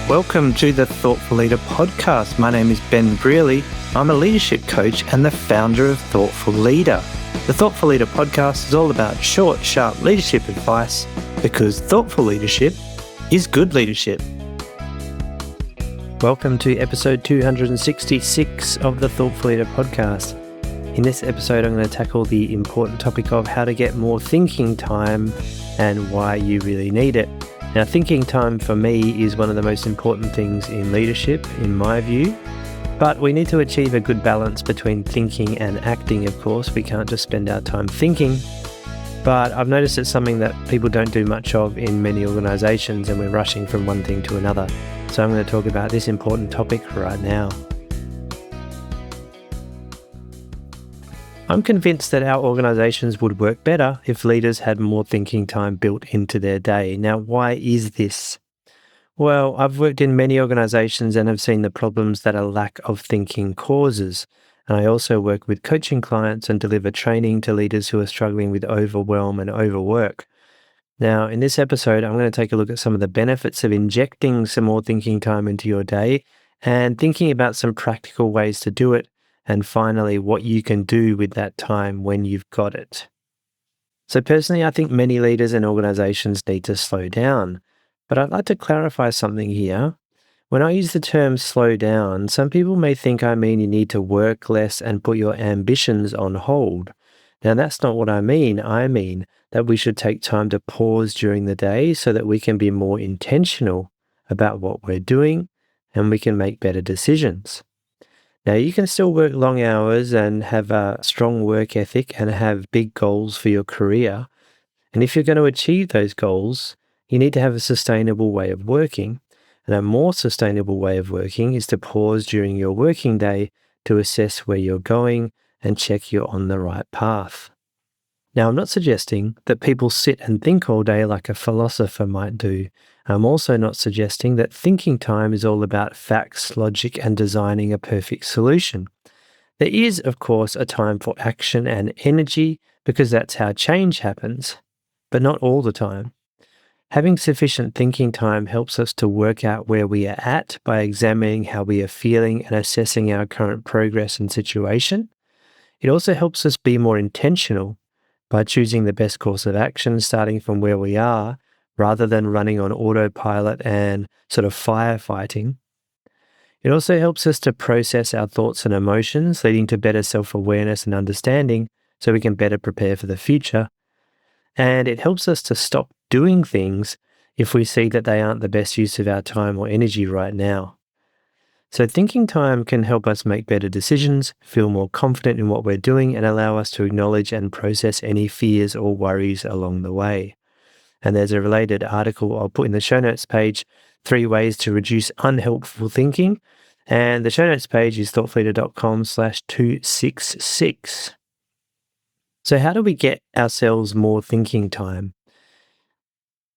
Welcome to the Thoughtful Leader podcast. My name is Ben Brearley. I'm a leadership coach and the founder of Thoughtful Leader. The Thoughtful Leader podcast is all about short, sharp leadership advice because thoughtful leadership is good leadership. Welcome to episode 266 of the Thoughtful Leader podcast. In this episode, I'm going to tackle the important topic of how to get more thinking time and why you really need it. Now, thinking time for me is one of the most important things in leadership, in my view, but we need to achieve a good balance between thinking and acting, of course. We can't just spend our time thinking, but I've noticed it's something that people don't do much of in many organisations, and we're rushing from one thing to another. So I'm going to talk about this important topic right now. I'm convinced that our organisations would work better if leaders had more thinking time built into their day. Now, why is this? Well, I've worked in many organisations and have seen the problems that a lack of thinking causes. And I also work with coaching clients and deliver training to leaders who are struggling with overwhelm and overwork. Now, in this episode, I'm going to take a look at some of the benefits of injecting some more thinking time into your day and thinking about some practical ways to do it. And finally, what you can do with that time when you've got it. So personally, I think many leaders and organizations need to slow down. But I'd like to clarify something here. When I use the term slow down, some people may think I mean you need to work less and put your ambitions on hold. Now, that's not what I mean. I mean that we should take time to pause during the day so that we can be more intentional about what we're doing and we can make better decisions. Now, you can still work long hours and have a strong work ethic and have big goals for your career. And if you're going to achieve those goals, you need to have a sustainable way of working. And a more sustainable way of working is to pause during your working day to assess where you're going and check you're on the right path. Now, I'm not suggesting that people sit and think all day like a philosopher might do. I'm also not suggesting that thinking time is all about facts, logic, and designing a perfect solution. There is, of course, a time for action and energy because that's how change happens, but not all the time. Having sufficient thinking time helps us to work out where we are at by examining how we are feeling and assessing our current progress and situation. It also helps us be more intentional by choosing the best course of action starting from where we are rather than running on autopilot and sort of firefighting. It also helps us to process our thoughts and emotions, leading to better self-awareness and understanding so we can better prepare for the future. And it helps us to stop doing things if we see that they aren't the best use of our time or energy right now. So thinking time can help us make better decisions, feel more confident in what we're doing, and allow us to acknowledge and process any fears or worries along the way. And there's a related article I'll put in the show notes page, 3 ways to reduce unhelpful thinking. And the show notes page is thoughtfulleader.com/266. So how do we get ourselves more thinking time?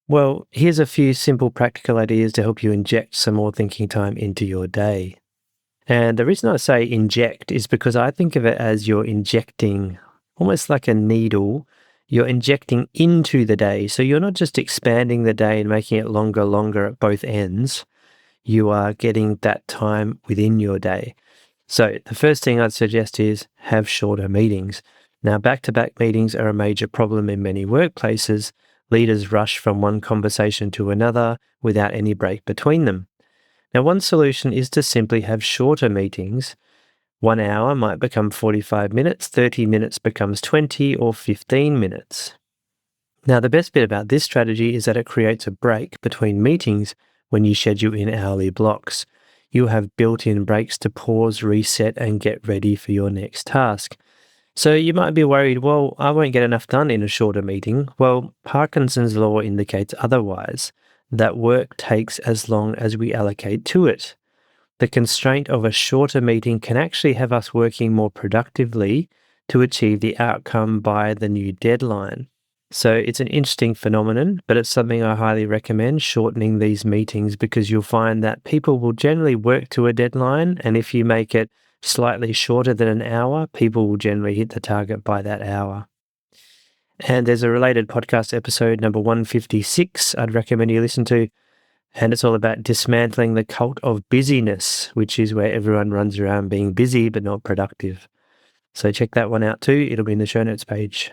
Well, here's a few simple practical ideas to help you inject some more thinking time into your day. And the reason I say inject is because I think of it as you're injecting, almost like a needle, you're injecting into the day. So you're not just expanding the day and making it longer at both ends. You are getting that time within your day. So the first thing I'd suggest is have shorter meetings. Now, back-to-back meetings are a major problem in many workplaces. Leaders rush from one conversation to another without any break between them. Now, one solution is to simply have shorter meetings. 1 hour might become 45 minutes, 30 minutes becomes 20 or 15 minutes. Now, the best bit about this strategy is that it creates a break between meetings when you schedule in hourly blocks. You have built-in breaks to pause, reset, and get ready for your next task. So you might be worried, well, I won't get enough done in a shorter meeting. Well, Parkinson's law indicates otherwise, that work takes as long as we allocate to it. The constraint of a shorter meeting can actually have us working more productively to achieve the outcome by the new deadline. So it's an interesting phenomenon, but it's something I highly recommend, shortening these meetings, because you'll find that people will generally work to a deadline, and if you make it slightly shorter than an hour, people will generally hit the target by that hour. And there's a related podcast episode, number 156, I'd recommend you listen to, And it's all about dismantling the cult of busyness, which is where everyone runs around being busy but not productive. So check that one out too. It'll be in the show notes page.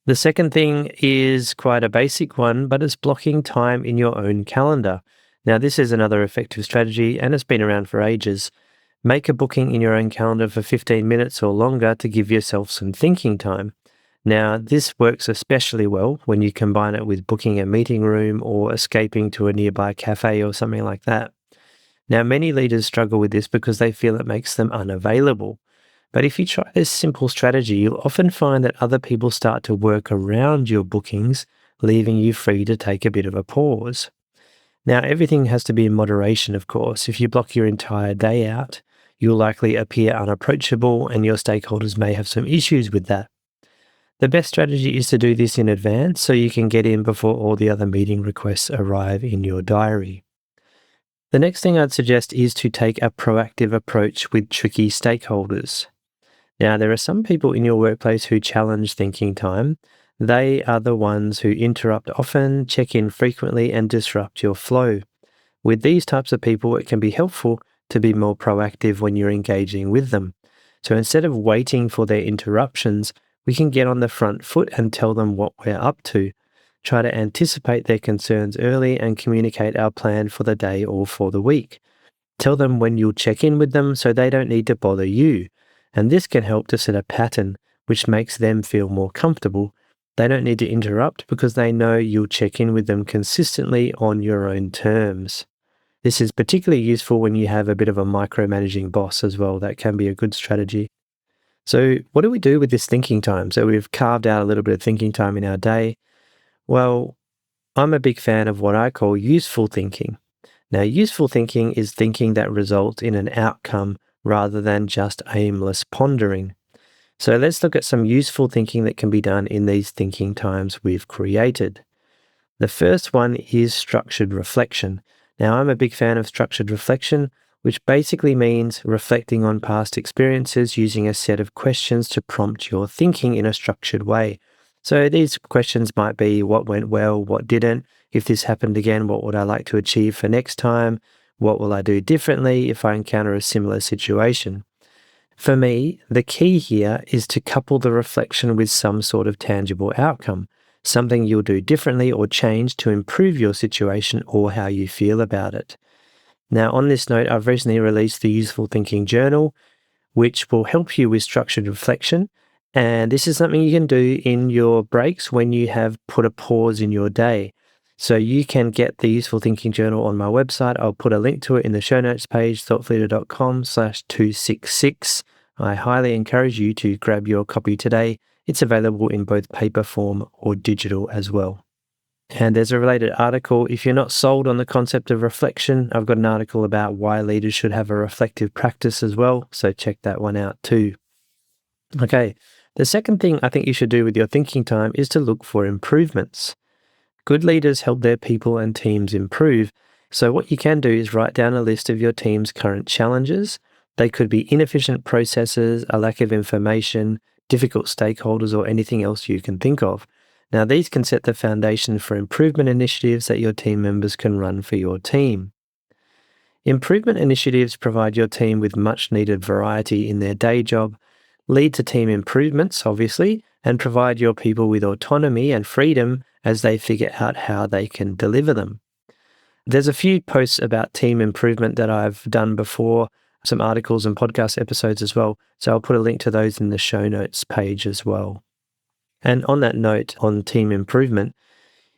The second thing is quite a basic one, but it's blocking time in your own calendar. Now, this is another effective strategy and it's been around for ages. Make a booking in your own calendar for 15 minutes or longer to give yourself some thinking time. Now, this works especially well when you combine it with booking a meeting room or escaping to a nearby cafe or something like that. Now, many leaders struggle with this because they feel it makes them unavailable. But if you try this simple strategy, you'll often find that other people start to work around your bookings, leaving you free to take a bit of a pause. Now, everything has to be in moderation, of course. If you block your entire day out, you'll likely appear unapproachable and your stakeholders may have some issues with that. The best strategy is to do this in advance so you can get in before all the other meeting requests arrive in your diary. The next thing I'd suggest is to take a proactive approach with tricky stakeholders. Now, there are some people in your workplace who challenge thinking time. They are the ones who interrupt often, check in frequently, and disrupt your flow. With these types of people, it can be helpful to be more proactive when you're engaging with them. So instead of waiting for their interruptions, we can get on the front foot and tell them what we're up to. Try to anticipate their concerns early and communicate our plan for the day or for the week. Tell them when you'll check in with them so they don't need to bother you. And this can help to set a pattern which makes them feel more comfortable. They don't need to interrupt because they know you'll check in with them consistently on your own terms. This is particularly useful when you have a bit of a micromanaging boss as well. That can be a good strategy. So what do we do with this thinking time? So we've carved out a little bit of thinking time in our day. Well, I'm a big fan of what I call useful thinking. Now, useful thinking is thinking that results in an outcome rather than just aimless pondering. So let's look at some useful thinking that can be done in these thinking times we've created. The first one is structured reflection. Now, I'm a big fan of structured reflection, which basically means reflecting on past experiences using a set of questions to prompt your thinking in a structured way. So these questions might be what went well, what didn't, if this happened again, what would I like to achieve for next time, what will I do differently if I encounter a similar situation. For me, the key here is to couple the reflection with some sort of tangible outcome, something you'll do differently or change to improve your situation or how you feel about it. Now, on this note, I've recently released the Useful Thinking Journal, which will help you with structured reflection. And this is something you can do in your breaks when you have put a pause in your day. So you can get the Useful Thinking Journal on my website. I'll put a link to it in the show notes page, thoughtleader.com/266. I highly encourage you to grab your copy today. It's available in both paper form or digital as well. And there's a related article. If you're not sold on the concept of reflection, I've got an article about why leaders should have a reflective practice as well. So check that one out too. Okay, the second thing I think you should do with your thinking time is to look for improvements. Good leaders help their people and teams improve. So what you can do is write down a list of your team's current challenges. They could be inefficient processes, a lack of information, difficult stakeholders, or anything else you can think of. Now, these can set the foundation for improvement initiatives that your team members can run for your team. Improvement initiatives provide your team with much needed variety in their day job, lead to team improvements, obviously, and provide your people with autonomy and freedom as they figure out how they can deliver them. There's a few posts about team improvement that I've done before, some articles and podcast episodes as well, so I'll put a link to those in the show notes page as well. And on that note, on team improvement,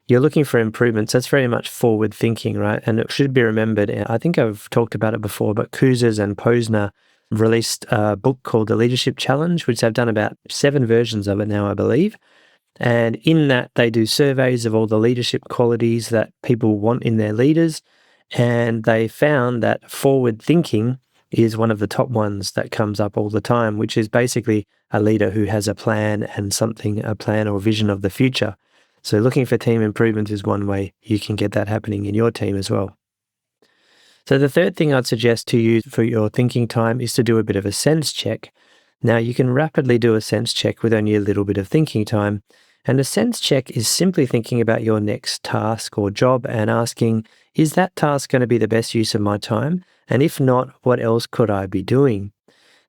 you're looking for improvements. That's very much forward thinking, right? And it should be remembered, I think I've talked about it before, but Kouzes and Posner released a book called The Leadership Challenge, which they've done about 7 versions of it now, I believe. And in that, they do surveys of all the leadership qualities that people want in their leaders. And they found that forward thinking is one of the top ones that comes up all the time, which is basically a leader who has a plan and a plan or vision of the future. So looking for team improvement is one way you can get that happening in your team as well. So the third thing I'd suggest to you for your thinking time is to do a bit of a sense check. Now, you can rapidly do a sense check with only a little bit of thinking time. And a sense check is simply thinking about your next task or job and asking, is that task going to be the best use of my time? And if not, what else could I be doing?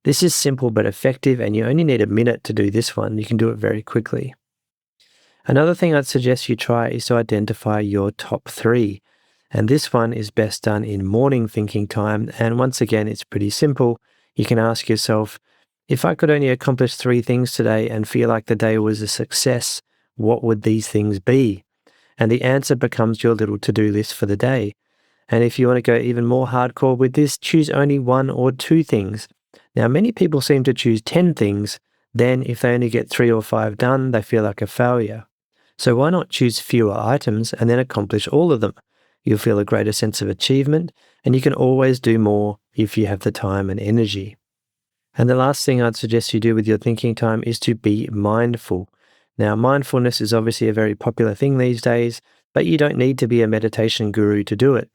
This is simple but effective, and you only need a minute to do this one. You can do it very quickly. Another thing I'd suggest you try is to identify your top 3. And this one is best done in morning thinking time. And once again, it's pretty simple. You can ask yourself, if I could only accomplish 3 things today and feel like the day was a success, what would these things be? And the answer becomes your little to-do list for the day. And if you want to go even more hardcore with this, choose only 1 or 2 things. Now, many people seem to choose 10 things. Then if they only get 3 or 5 done, they feel like a failure. So why not choose fewer items and then accomplish all of them? You'll feel a greater sense of achievement, and you can always do more if you have the time and energy. And the last thing I'd suggest you do with your thinking time is to be mindful. Now, mindfulness is obviously a very popular thing these days, but you don't need to be a meditation guru to do it.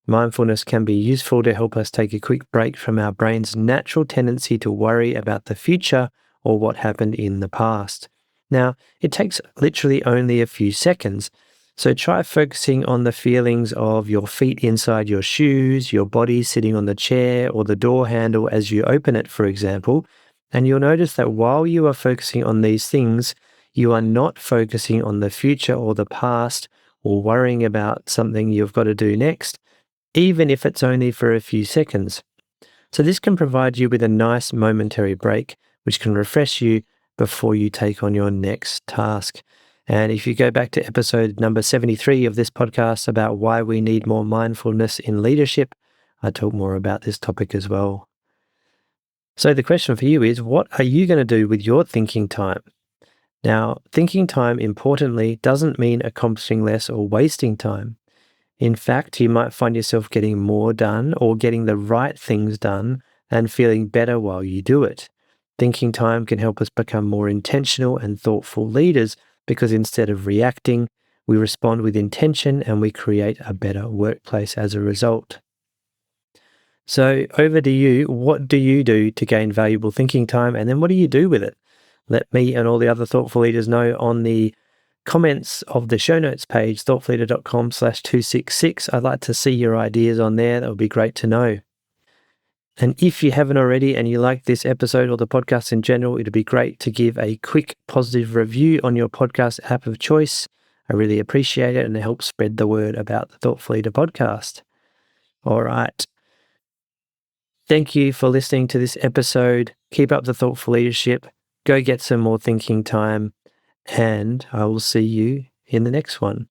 Mindfulness can be useful to help us take a quick break from our brain's natural tendency to worry about the future or what happened in the past. Now, it takes literally only a few seconds, so try focusing on the feelings of your feet inside your shoes, your body sitting on the chair or the door handle as you open it, for example, and you'll notice that while you are focusing on these things, you are not focusing on the future or the past or worrying about something you've got to do next, even if it's only for a few seconds. So this can provide you with a nice momentary break, which can refresh you before you take on your next task. And if you go back to episode number 73 of this podcast about why we need more mindfulness in leadership, I talk more about this topic as well. So the question for you is, what are you going to do with your thinking time? Now, thinking time, importantly, doesn't mean accomplishing less or wasting time. In fact, you might find yourself getting more done or getting the right things done and feeling better while you do it. Thinking time can help us become more intentional and thoughtful leaders because instead of reacting, we respond with intention and we create a better workplace as a result. So over to you. What do you do to gain valuable thinking time? And then what do you do with it? Let me and all the other thoughtful leaders know on the comments of the show notes page, thoughtfulleader.com/266. I'd like to see your ideas on there. That would be great to know. And if you haven't already and you like this episode or the podcast in general, it'd be great to give a quick positive review on your podcast app of choice. I really appreciate it, and it helps spread the word about the Thoughtful Leader podcast. All right. Thank you for listening to this episode. Keep up the thoughtful leadership. Go get some more thinking time, and I will see you in the next one.